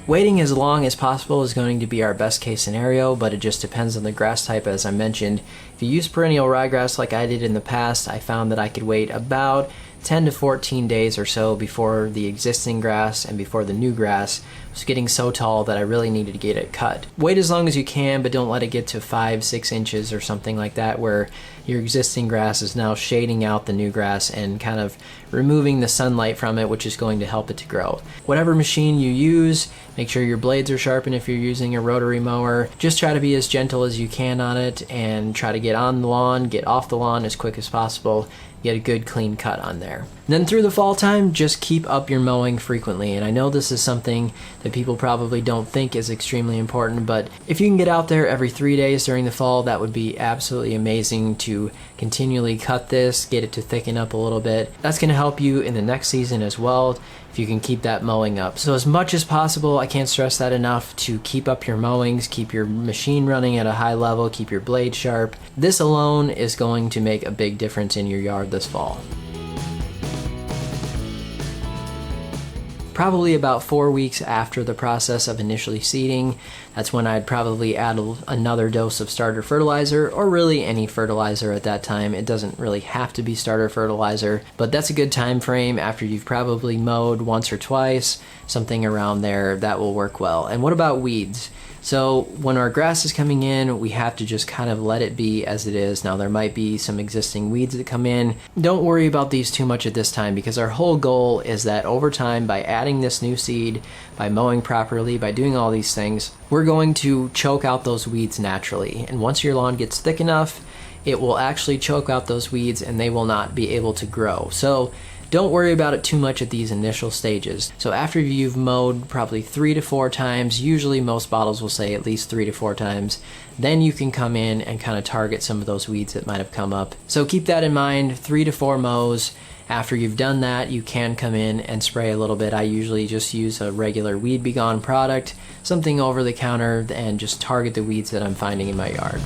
Waiting as long as possible is going to be our best case scenario, but it just depends on the grass type, as I mentioned. If you use perennial ryegrass like I did in the past, I found that I could wait about 10 to 14 days or so before the existing grass and before the new grass was getting so tall that I really needed to get it cut. Wait as long as you can, but don't let it get to 5-6 inches or something like that where your existing grass is now shading out the new grass and kind of removing the sunlight from it, which is going to help it to grow. Whatever machine you use, make sure your blades are sharpened if you're using a rotary mower. Just try to be as gentle as you can on it and try to get on the lawn, get off the lawn as quick as possible, get a good clean cut on there. And then through the fall time, just keep up your mowing frequently. And I know this is something that people probably don't think is extremely important, but if you can get out there every 3 days during the fall, that would be absolutely amazing to continually cut this, get it to thicken up a little bit. That's going to help you in the next season as well if you can keep that mowing up. So as much as possible, I can't stress that enough, to keep up your mowings, keep your machine running at a high level, keep your blade sharp. This alone is going to make a big difference in your yard this fall. Probably about 4 weeks after the process of initially seeding, that's when I'd probably add another dose of starter fertilizer, or really any fertilizer at that time. It doesn't really have to be starter fertilizer, but that's a good time frame after you've probably mowed once or twice, something around there. That will work well. And what about weeds? So when our grass is coming in, we have to just kind of let it be as it is. Now there might be some existing weeds that come in. Don't worry about these too much at this time, because our whole goal is that over time, by adding this new seed, by mowing properly, by doing all these things, we're going to choke out those weeds naturally. And once your lawn gets thick enough, it will actually choke out those weeds and they will not be able to grow. So don't worry about it too much at these initial stages. So after you've mowed probably 3 to 4 times, usually most bottles will say at least 3 to 4 times, then you can come in and kind of target some of those weeds that might have come up. So keep that in mind, 3 to 4 mows. After you've done that, you can come in and spray a little bit. I usually just use a regular Weed B Gone product, something over the counter, and just target the weeds that I'm finding in my yard.